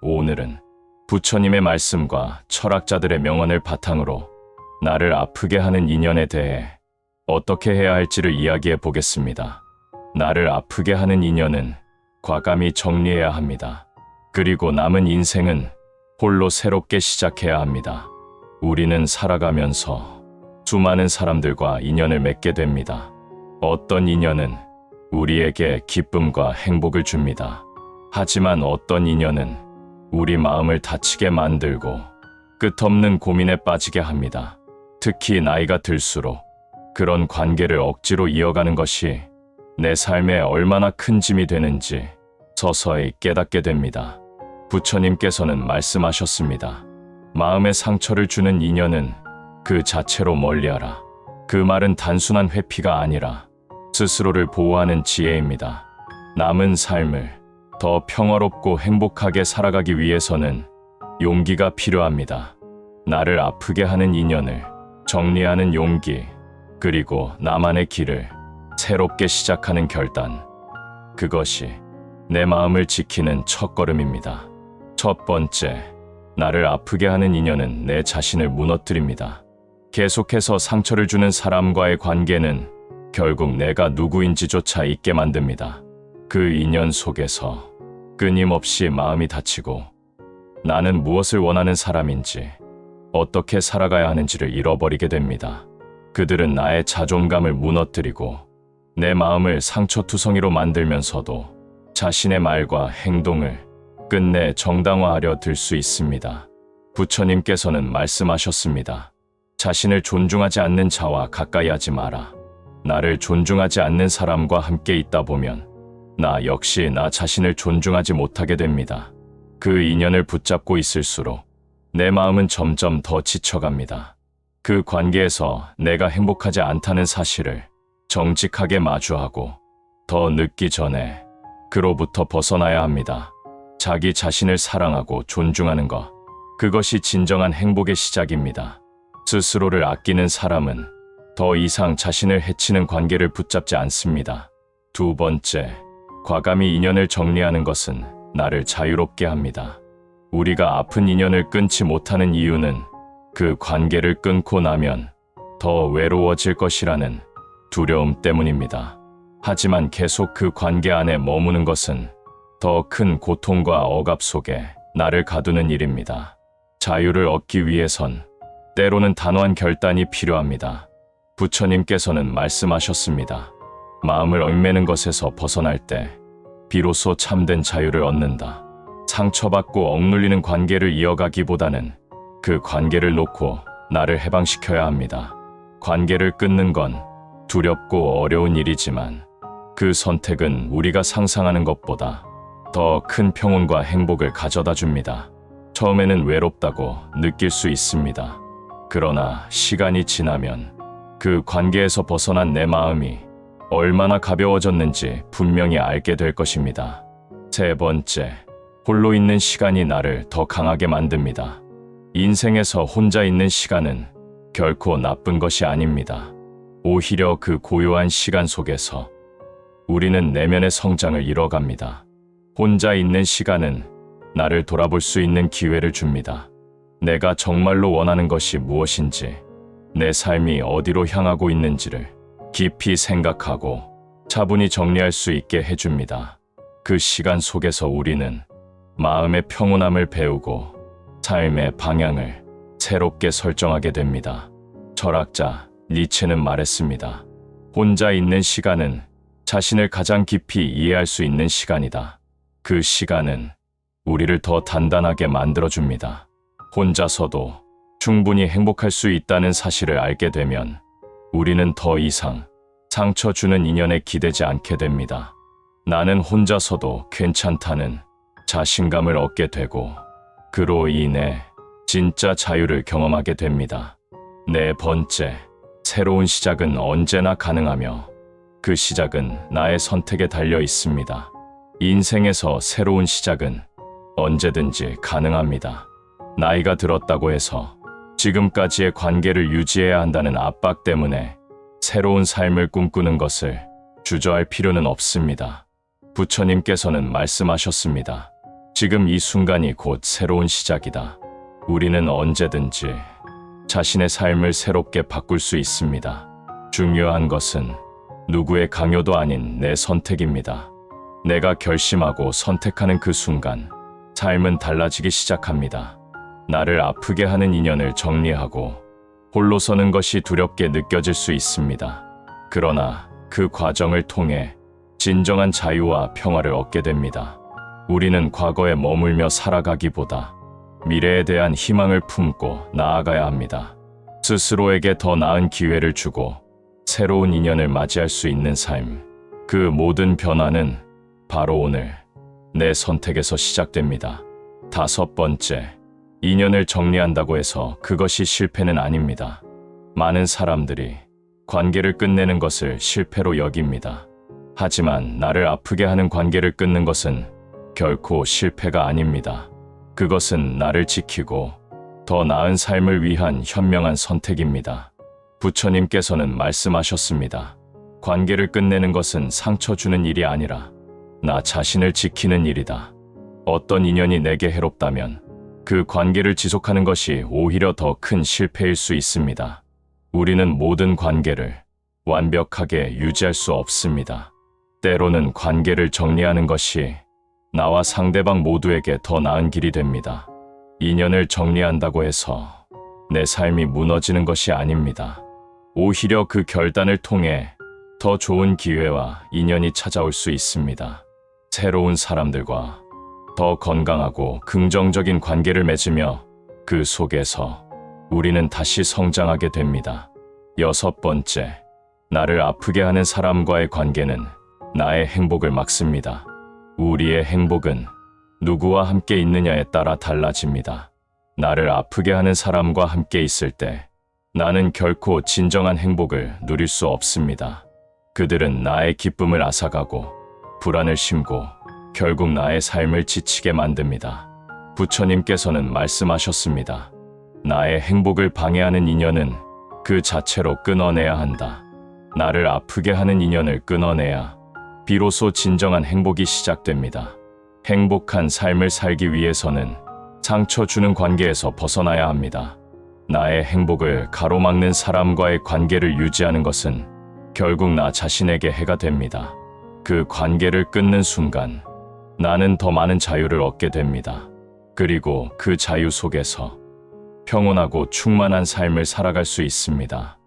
오늘은 부처님의 말씀과 철학자들의 명언을 바탕으로 나를 아프게 하는 인연에 대해 어떻게 해야 할지를 이야기해 보겠습니다. 나를 아프게 하는 인연은 과감히 정리해야 합니다. 그리고 남은 인생은 홀로 새롭게 시작해야 합니다. 우리는 살아가면서 수많은 사람들과 인연을 맺게 됩니다. 어떤 인연은 우리에게 기쁨과 행복을 줍니다. 하지만 어떤 인연은 우리 마음을 다치게 만들고 끝없는 고민에 빠지게 합니다. 특히 나이가 들수록 그런 관계를 억지로 이어가는 것이 내 삶에 얼마나 큰 짐이 되는지 서서히 깨닫게 됩니다. 부처님께서는 말씀하셨습니다. 마음에 상처를 주는 인연은 그 자체로 멀리하라. 그 말은 단순한 회피가 아니라 스스로를 보호하는 지혜입니다. 남은 삶을 더 평화롭고 행복하게 살아가기 위해서는 용기가 필요합니다. 나를 아프게 하는 인연을 정리하는 용기, 그리고 나만의 길을 새롭게 시작하는 결단. 그것이 내 마음을 지키는 첫걸음입니다. 첫 번째, 나를 아프게 하는 인연은 내 자신을 무너뜨립니다. 계속해서 상처를 주는 사람과의 관계는 결국 내가 누구인지조차 잊게 만듭니다. 그 인연 속에서 끊임없이 마음이 다치고 나는 무엇을 원하는 사람인지, 어떻게 살아가야 하는지를 잃어버리게 됩니다. 그들은 나의 자존감을 무너뜨리고 내 마음을 상처투성이로 만들면서도 자신의 말과 행동을 끝내 정당화하려 들 수 있습니다. 부처님께서는 말씀하셨습니다. 자신을 존중하지 않는 자와 가까이 하지 마라. 나를 존중하지 않는 사람과 함께 있다 보면 나 역시 나 자신을 존중하지 못하게 됩니다. 그 인연을 붙잡고 있을수록 내 마음은 점점 더 지쳐갑니다. 그 관계에서 내가 행복하지 않다는 사실을 정직하게 마주하고 더 늦기 전에 그로부터 벗어나야 합니다. 자기 자신을 사랑하고 존중하는 것, 그것이 진정한 행복의 시작입니다. 스스로를 아끼는 사람은 더 이상 자신을 해치는 관계를 붙잡지 않습니다. 두 번째, 과감히 인연을 정리하는 것은 나를 자유롭게 합니다. 우리가 아픈 인연을 끊지 못하는 이유는 그 관계를 끊고 나면 더 외로워질 것이라는 두려움 때문입니다. 하지만 계속 그 관계 안에 머무는 것은 더 큰 고통과 억압 속에 나를 가두는 일입니다. 자유를 얻기 위해선 때로는 단호한 결단이 필요합니다. 부처님께서는 말씀하셨습니다. 마음을 얽매는 것에서 벗어날 때 비로소 참된 자유를 얻는다. 상처받고 억눌리는 관계를 이어가기보다는 그 관계를 놓고 나를 해방시켜야 합니다. 관계를 끊는 건 두렵고 어려운 일이지만 그 선택은 우리가 상상하는 것보다 더 큰 평온과 행복을 가져다 줍니다. 처음에는 외롭다고 느낄 수 있습니다. 그러나 시간이 지나면 그 관계에서 벗어난 내 마음이 얼마나 가벼워졌는지 분명히 알게 될 것입니다. 세 번째, 홀로 있는 시간이 나를 더 강하게 만듭니다. 인생에서 혼자 있는 시간은 결코 나쁜 것이 아닙니다. 오히려 그 고요한 시간 속에서 우리는 내면의 성장을 이뤄갑니다. 혼자 있는 시간은 나를 돌아볼 수 있는 기회를 줍니다. 내가 정말로 원하는 것이 무엇인지, 내 삶이 어디로 향하고 있는지를 깊이 생각하고 차분히 정리할 수 있게 해줍니다. 그 시간 속에서 우리는 마음의 평온함을 배우고 삶의 방향을 새롭게 설정하게 됩니다. 철학자 니체는 말했습니다. 혼자 있는 시간은 자신을 가장 깊이 이해할 수 있는 시간이다. 그 시간은 우리를 더 단단하게 만들어줍니다. 혼자서도 충분히 행복할 수 있다는 사실을 알게 되면 우리는 더 이상 상처 주는 인연에 기대지 않게 됩니다. 나는 혼자서도 괜찮다는 자신감을 얻게 되고 그로 인해 진짜 자유를 경험하게 됩니다. 네 번째, 새로운 시작은 언제나 가능하며 그 시작은 나의 선택에 달려 있습니다. 인생에서 새로운 시작은 언제든지 가능합니다. 나이가 들었다고 해서 지금까지의 관계를 유지해야 한다는 압박 때문에 새로운 삶을 꿈꾸는 것을 주저할 필요는 없습니다. 부처님께서는 말씀하셨습니다. 지금 이 순간이 곧 새로운 시작이다. 우리는 언제든지 자신의 삶을 새롭게 바꿀 수 있습니다. 중요한 것은 누구의 강요도 아닌 내 선택입니다. 내가 결심하고 선택하는 그 순간 삶은 달라지기 시작합니다. 나를 아프게 하는 인연을 정리하고 홀로 서는 것이 두렵게 느껴질 수 있습니다. 그러나 그 과정을 통해 진정한 자유와 평화를 얻게 됩니다. 우리는 과거에 머물며 살아가기보다 미래에 대한 희망을 품고 나아가야 합니다. 스스로에게 더 나은 기회를 주고 새로운 인연을 맞이할 수 있는 삶. 그 모든 변화는 바로 오늘 내 선택에서 시작됩니다. 5번째, 인연을 정리한다고 해서 그것이 실패는 아닙니다. 많은 사람들이 관계를 끝내는 것을 실패로 여깁니다. 하지만 나를 아프게 하는 관계를 끊는 것은 결코 실패가 아닙니다. 그것은 나를 지키고 더 나은 삶을 위한 현명한 선택입니다. 부처님께서는 말씀하셨습니다. 관계를 끝내는 것은 상처 주는 일이 아니라 나 자신을 지키는 일이다. 어떤 인연이 내게 해롭다면 그 관계를 지속하는 것이 오히려 더 큰 실패일 수 있습니다. 우리는 모든 관계를 완벽하게 유지할 수 없습니다. 때로는 관계를 정리하는 것이 나와 상대방 모두에게 더 나은 길이 됩니다. 인연을 정리한다고 해서 내 삶이 무너지는 것이 아닙니다. 오히려 그 결단을 통해 더 좋은 기회와 인연이 찾아올 수 있습니다. 새로운 사람들과 더 건강하고 긍정적인 관계를 맺으며 그 속에서 우리는 다시 성장하게 됩니다. 6번째, 나를 아프게 하는 사람과의 관계는 나의 행복을 막습니다. 우리의 행복은 누구와 함께 있느냐에 따라 달라집니다. 나를 아프게 하는 사람과 함께 있을 때 나는 결코 진정한 행복을 누릴 수 없습니다. 그들은 나의 기쁨을 앗아가고 불안을 심고 결국 나의 삶을 지치게 만듭니다. 부처님께서는 말씀하셨습니다. 나의 행복을 방해하는 인연은 그 자체로 끊어내야 한다. 나를 아프게 하는 인연을 끊어내야 비로소 진정한 행복이 시작됩니다. 행복한 삶을 살기 위해서는 상처 주는 관계에서 벗어나야 합니다. 나의 행복을 가로막는 사람과의 관계를 유지하는 것은 결국 나 자신에게 해가 됩니다. 그 관계를 끊는 순간 나는 더 많은 자유를 얻게 됩니다. 그리고 그 자유 속에서 평온하고 충만한 삶을 살아갈 수 있습니다.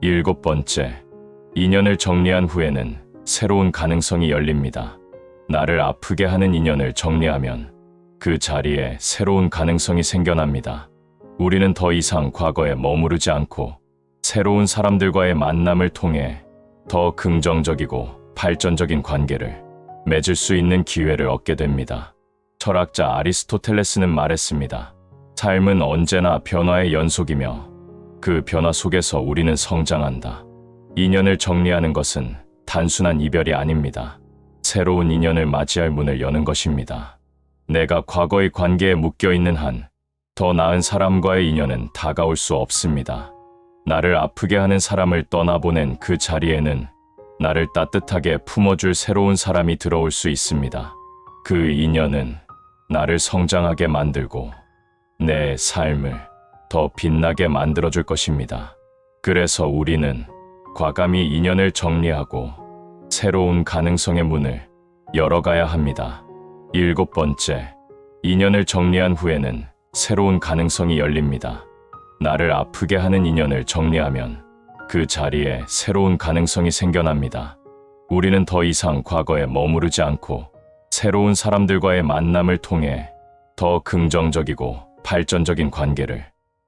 7번째, 인연을 정리한 후에는 새로운 가능성이 열립니다. 나를 아프게 하는 인연을 정리하면 그 자리에 새로운 가능성이 생겨납니다. 우리는 더 이상 과거에 머무르지 않고 새로운 사람들과의 만남을 통해 더 긍정적이고 발전적인 관계를 맺을 수 있는 기회를 얻게 됩니다. 철학자 아리스토텔레스는 말했습니다. 삶은 언제나 변화의 연속이며 그 변화 속에서 우리는 성장한다. 인연을 정리하는 것은 단순한 이별이 아닙니다. 새로운 인연을 맞이할 문을 여는 것입니다. 내가 과거의 관계에 묶여 있는 한 더 나은 사람과의 인연은 다가올 수 없습니다. 나를 아프게 하는 사람을 떠나보낸 그 자리에는 나를 따뜻하게 품어줄 새로운 사람이 들어올 수 있습니다. 그 인연은 나를 성장하게 만들고 내 삶을 더 빛나게 만들어줄 것입니다. 그래서 우리는 과감히 인연을 정리하고 새로운 가능성의 문을 열어가야 합니다. 7번째, 인연을 정리한 후에는 새로운 가능성이 열립니다. 나를 아프게 하는 인연을 정리하면 그 자리에 새로운 가능성이 생겨납니다. 우리는 더 이상 과거에 머무르지 않고 새로운 사람들과의 만남을 통해 더 긍정적이고 발전적인 관계를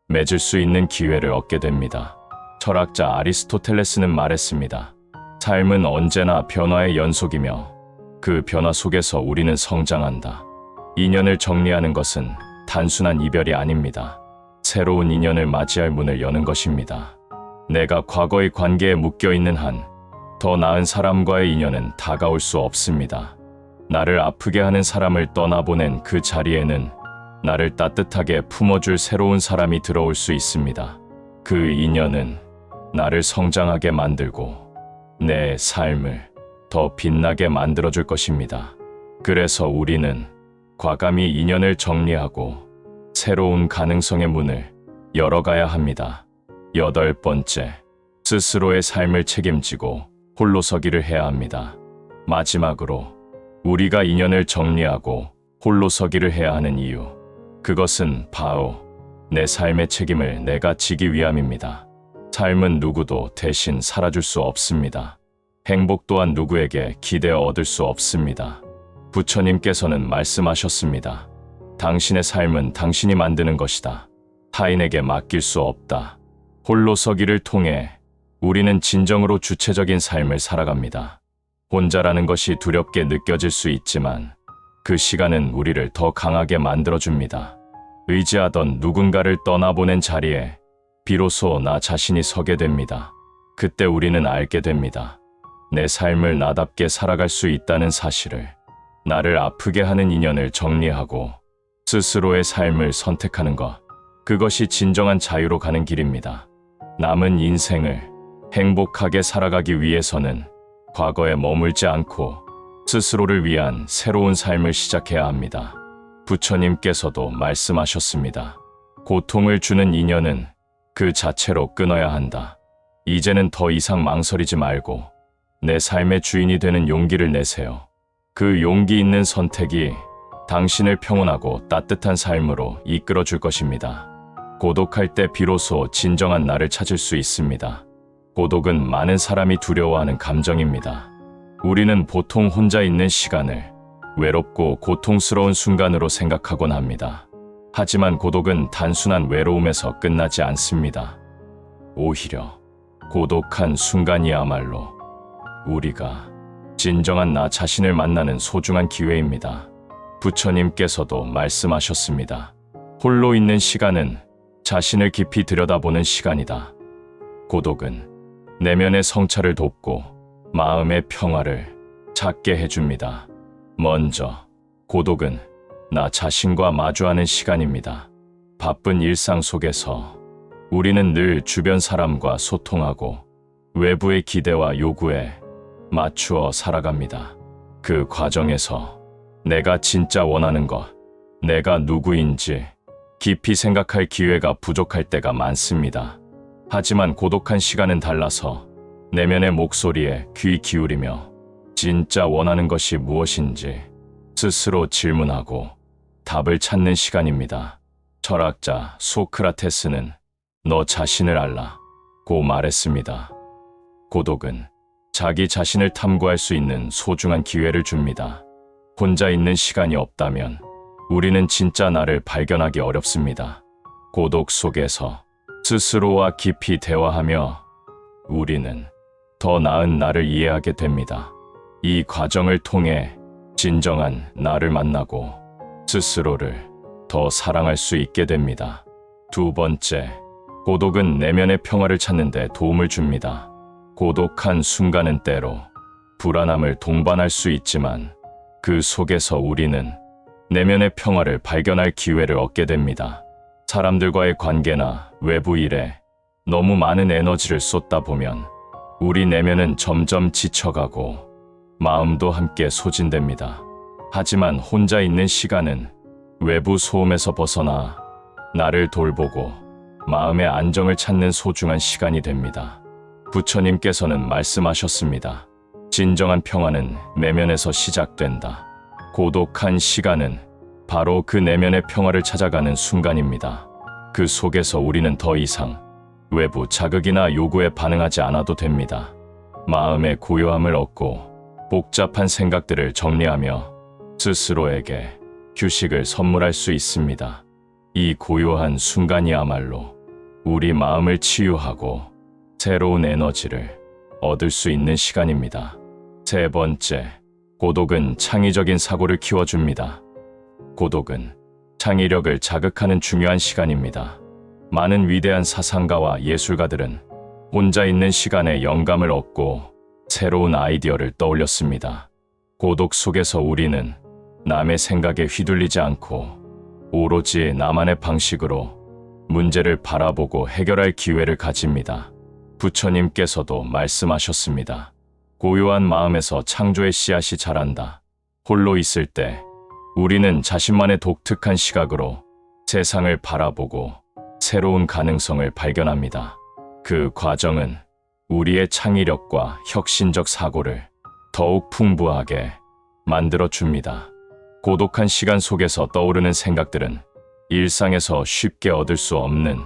맺을 수 있는 기회를 얻게 됩니다. 철학자 아리스토텔레스는 말했습니다. 삶은 언제나 변화의 연속이며 그 변화 속에서 우리는 성장한다. 인연을 정리하는 것은 단순한 이별이 아닙니다. 새로운 인연을 맞이할 문을 여는 것입니다. 내가 과거의 관계에 묶여 있는 한 더 나은 사람과의 인연은 다가올 수 없습니다. 나를 아프게 하는 사람을 떠나보낸 그 자리에는 나를 따뜻하게 품어줄 새로운 사람이 들어올 수 있습니다. 그 인연은 나를 성장하게 만들고 내 삶을 더 빛나게 만들어줄 것입니다. 그래서 우리는 과감히 인연을 정리하고 새로운 가능성의 문을 열어가야 합니다. 8번째, 스스로의 삶을 책임지고 홀로 서기를 해야 합니다. 마지막으로 우리가 인연을 정리하고 홀로 서기를 해야 하는 이유, 그것은 바로 내 삶의 책임을 내가 지기 위함입니다. 삶은 누구도 대신 살아줄 수 없습니다. 행복 또한 누구에게 기대어 얻을 수 없습니다. 부처님께서는 말씀하셨습니다. 당신의 삶은 당신이 만드는 것이다. 타인에게 맡길 수 없다. 홀로 서기를 통해 우리는 진정으로 주체적인 삶을 살아갑니다. 혼자라는 것이 두렵게 느껴질 수 있지만 그 시간은 우리를 더 강하게 만들어줍니다. 의지하던 누군가를 떠나보낸 자리에 비로소 나 자신이 서게 됩니다. 그때 우리는 알게 됩니다. 내 삶을 나답게 살아갈 수 있다는 사실을. 나를 아프게 하는 인연을 정리하고 스스로의 삶을 선택하는 것, 그것이 진정한 자유로 가는 길입니다. 남은 인생을 행복하게 살아가기 위해서는 과거에 머물지 않고 스스로를 위한 새로운 삶을 시작해야 합니다. 부처님께서도 말씀하셨습니다. 고통을 주는 인연은 그 자체로 끊어야 한다. 이제는 더 이상 망설이지 말고 내 삶의 주인이 되는 용기를 내세요. 그 용기 있는 선택이 당신을 평온하고 따뜻한 삶으로 이끌어 줄 것입니다. 고독할 때 비로소 진정한 나를 찾을 수 있습니다. 고독은 많은 사람이 두려워하는 감정입니다. 우리는 보통 혼자 있는 시간을 외롭고 고통스러운 순간으로 생각하곤 합니다. 하지만 고독은 단순한 외로움에서 끝나지 않습니다. 오히려 고독한 순간이야말로 우리가 진정한 나 자신을 만나는 소중한 기회입니다. 부처님께서도 말씀하셨습니다. 홀로 있는 시간은 자신을 깊이 들여다보는 시간이다. 고독은 내면의 성찰을 돕고 마음의 평화를 찾게 해줍니다. 먼저, 고독은 나 자신과 마주하는 시간입니다. 바쁜 일상 속에서 우리는 늘 주변 사람과 소통하고 외부의 기대와 요구에 맞추어 살아갑니다. 그 과정에서 내가 진짜 원하는 것, 내가 누구인지 깊이 생각할 기회가 부족할 때가 많습니다. 하지만 고독한 시간은 달라서 내면의 목소리에 귀 기울이며 진짜 원하는 것이 무엇인지 스스로 질문하고 답을 찾는 시간입니다. 철학자 소크라테스는 너 자신을 알라고 말했습니다. 고독은 자기 자신을 탐구할 수 있는 소중한 기회를 줍니다. 혼자 있는 시간이 없다면 우리는 진짜 나를 발견하기 어렵습니다. 고독 속에서 스스로와 깊이 대화하며 우리는 더 나은 나를 이해하게 됩니다. 이 과정을 통해 진정한 나를 만나고 스스로를 더 사랑할 수 있게 됩니다. 2번째, 고독은 내면의 평화를 찾는 데 도움을 줍니다. 고독한 순간은 때로 불안함을 동반할 수 있지만 그 속에서 우리는 내면의 평화를 발견할 기회를 얻게 됩니다. 사람들과의 관계나 외부 일에 너무 많은 에너지를 쏟다 보면 우리 내면은 점점 지쳐가고 마음도 함께 소진됩니다. 하지만 혼자 있는 시간은 외부 소음에서 벗어나 나를 돌보고 마음의 안정을 찾는 소중한 시간이 됩니다. 부처님께서는 말씀하셨습니다. 진정한 평화는 내면에서 시작된다. 고독한 시간은 바로 그 내면의 평화를 찾아가는 순간입니다. 그 속에서 우리는 더 이상 외부 자극이나 요구에 반응하지 않아도 됩니다. 마음의 고요함을 얻고 복잡한 생각들을 정리하며 스스로에게 휴식을 선물할 수 있습니다. 이 고요한 순간이야말로 우리 마음을 치유하고 새로운 에너지를 얻을 수 있는 시간입니다. 3번째, 고독은 창의적인 사고를 키워줍니다. 고독은 창의력을 자극하는 중요한 시간입니다. 많은 위대한 사상가와 예술가들은 혼자 있는 시간에 영감을 얻고 새로운 아이디어를 떠올렸습니다. 고독 속에서 우리는 남의 생각에 휘둘리지 않고 오로지 나만의 방식으로 문제를 바라보고 해결할 기회를 가집니다. 부처님께서도 말씀하셨습니다. 고요한 마음에서 창조의 씨앗이 자란다. 홀로 있을 때 우리는 자신만의 독특한 시각으로 세상을 바라보고 새로운 가능성을 발견합니다. 그 과정은 우리의 창의력과 혁신적 사고를 더욱 풍부하게 만들어 줍니다. 고독한 시간 속에서 떠오르는 생각들은 일상에서 쉽게 얻을 수 없는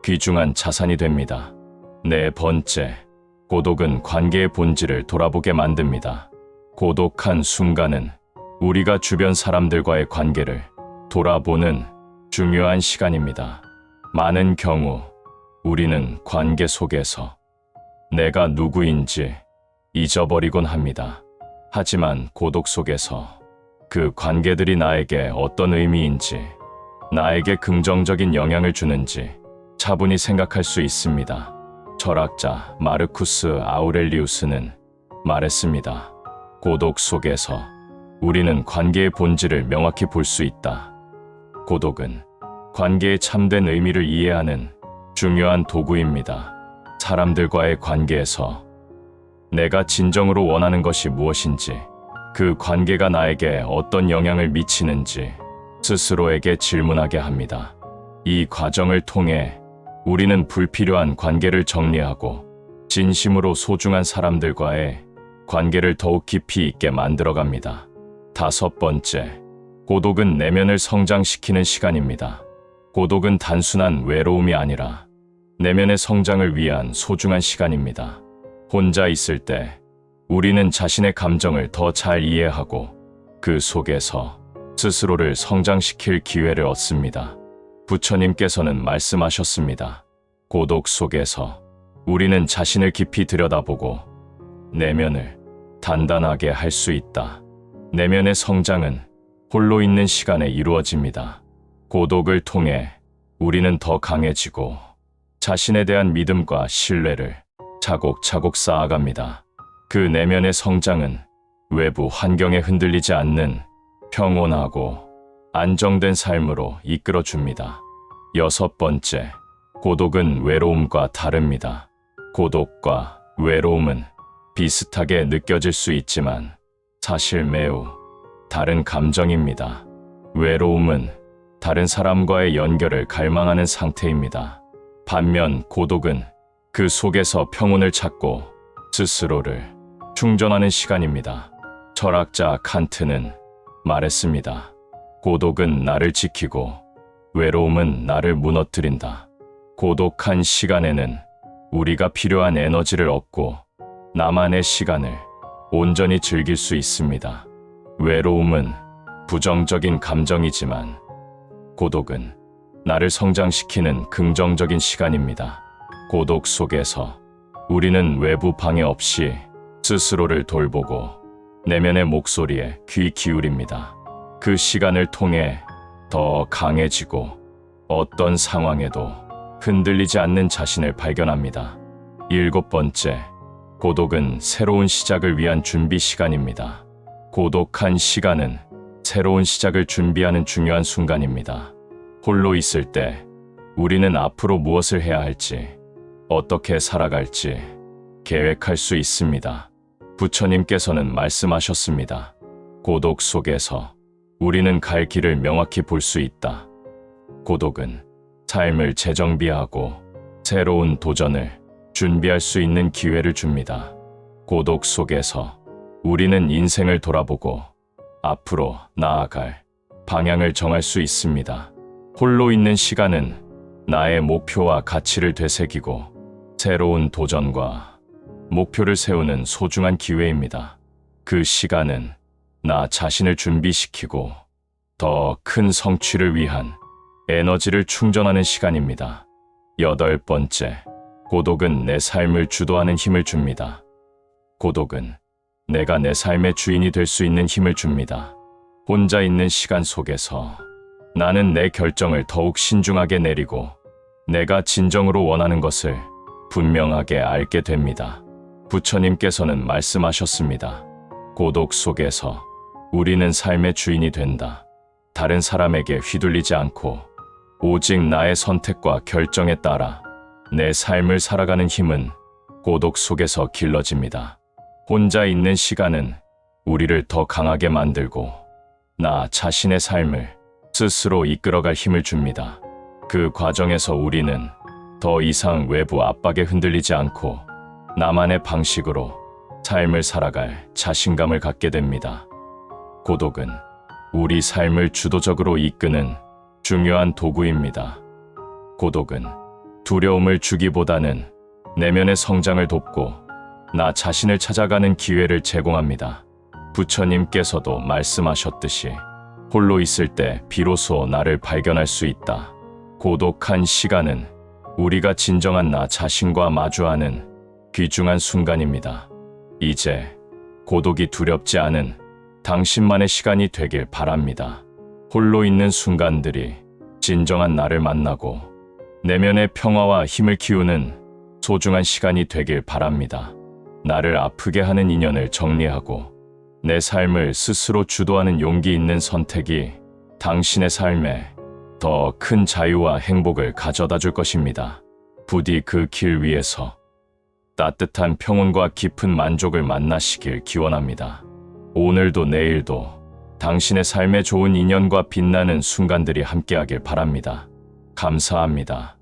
귀중한 자산이 됩니다. 네 번째, 고독은 관계의 본질을 돌아보게 만듭니다. 고독한 순간은 우리가 주변 사람들과의 관계를 돌아보는 중요한 시간입니다. 많은 경우 우리는 관계 속에서 내가 누구인지 잊어버리곤 합니다. 하지만 고독 속에서 그 관계들이 나에게 어떤 의미인지, 나에게 긍정적인 영향을 주는지 차분히 생각할 수 있습니다. 철학자 마르쿠스 아우렐리우스는 말했습니다. 고독 속에서 우리는 관계의 본질을 명확히 볼 수 있다. 고독은 관계의 참된 의미를 이해하는 중요한 도구입니다. 사람들과의 관계에서 내가 진정으로 원하는 것이 무엇인지, 그 관계가 나에게 어떤 영향을 미치는지 스스로에게 질문하게 합니다. 이 과정을 통해 우리는 불필요한 관계를 정리하고 진심으로 소중한 사람들과의 관계를 더욱 깊이 있게 만들어갑니다. 다섯 번째, 고독은 내면을 성장시키는 시간입니다. 고독은 단순한 외로움이 아니라 내면의 성장을 위한 소중한 시간입니다. 혼자 있을 때 우리는 자신의 감정을 더 잘 이해하고 그 속에서 스스로를 성장시킬 기회를 얻습니다. 부처님께서는 말씀하셨습니다. 고독 속에서 우리는 자신을 깊이 들여다보고 내면을 단단하게 할 수 있다. 내면의 성장은 홀로 있는 시간에 이루어집니다. 고독을 통해 우리는 더 강해지고 자신에 대한 믿음과 신뢰를 차곡차곡 쌓아갑니다. 그 내면의 성장은 외부 환경에 흔들리지 않는 평온하고 안정된 삶으로 이끌어줍니다. 여섯 번째, 고독은 외로움과 다릅니다. 고독과 외로움은 비슷하게 느껴질 수 있지만 사실 매우 다른 감정입니다. 외로움은 다른 사람과의 연결을 갈망하는 상태입니다. 반면 고독은 그 속에서 평온을 찾고 스스로를 충전하는 시간입니다. 철학자 칸트는 말했습니다. 고독은 나를 지키고 외로움은 나를 무너뜨린다. 고독한 시간에는 우리가 필요한 에너지를 얻고 나만의 시간을 온전히 즐길 수 있습니다. 외로움은 부정적인 감정이지만 고독은 나를 성장시키는 긍정적인 시간입니다. 고독 속에서 우리는 외부 방해 없이 스스로를 돌보고 내면의 목소리에 귀 기울입니다. 그 시간을 통해 더 강해지고 어떤 상황에도 흔들리지 않는 자신을 발견합니다. 일곱 번째, 고독은 새로운 시작을 위한 준비 시간입니다. 고독한 시간은 새로운 시작을 준비하는 중요한 순간입니다. 홀로 있을 때 우리는 앞으로 무엇을 해야 할지, 어떻게 살아갈지 계획할 수 있습니다. 부처님께서는 말씀하셨습니다. 고독 속에서 우리는 갈 길을 명확히 볼 수 있다. 고독은 삶을 재정비하고 새로운 도전을 준비할 수 있는 기회를 줍니다. 고독 속에서 우리는 인생을 돌아보고 앞으로 나아갈 방향을 정할 수 있습니다. 홀로 있는 시간은 나의 목표와 가치를 되새기고 새로운 도전과 목표를 세우는 소중한 기회입니다. 그 시간은 나 자신을 준비시키고 더 큰 성취를 위한 에너지를 충전하는 시간입니다. 여덟 번째, 고독은 내 삶을 주도하는 힘을 줍니다. 고독은 내가 내 삶의 주인이 될 수 있는 힘을 줍니다. 혼자 있는 시간 속에서 나는 내 결정을 더욱 신중하게 내리고 내가 진정으로 원하는 것을 분명하게 알게 됩니다. 부처님께서는 말씀하셨습니다. 고독 속에서 우리는 삶의 주인이 된다. 다른 사람에게 휘둘리지 않고 오직 나의 선택과 결정에 따라 내 삶을 살아가는 힘은 고독 속에서 길러집니다. 혼자 있는 시간은 우리를 더 강하게 만들고 나 자신의 삶을 스스로 이끌어갈 힘을 줍니다. 그 과정에서 우리는 더 이상 외부 압박에 흔들리지 않고 나만의 방식으로 삶을 살아갈 자신감을 갖게 됩니다. 고독은 우리 삶을 주도적으로 이끄는 중요한 도구입니다. 고독은 두려움을 주기보다는 내면의 성장을 돕고 나 자신을 찾아가는 기회를 제공합니다. 부처님께서도 말씀하셨듯이 홀로 있을 때 비로소 나를 발견할 수 있다. 고독한 시간은 우리가 진정한 나 자신과 마주하는 귀중한 순간입니다. 이제 고독이 두렵지 않은 당신만의 시간이 되길 바랍니다. 홀로 있는 순간들이 진정한 나를 만나고 내면의 평화와 힘을 키우는 소중한 시간이 되길 바랍니다. 나를 아프게 하는 인연을 정리하고 내 삶을 스스로 주도하는 용기 있는 선택이 당신의 삶에 더 큰 자유와 행복을 가져다 줄 것입니다. 부디 그 길 위에서 따뜻한 평온과 깊은 만족을 만나시길 기원합니다. 오늘도 내일도 당신의 삶에 좋은 인연과 빛나는 순간들이 함께하길 바랍니다. 감사합니다.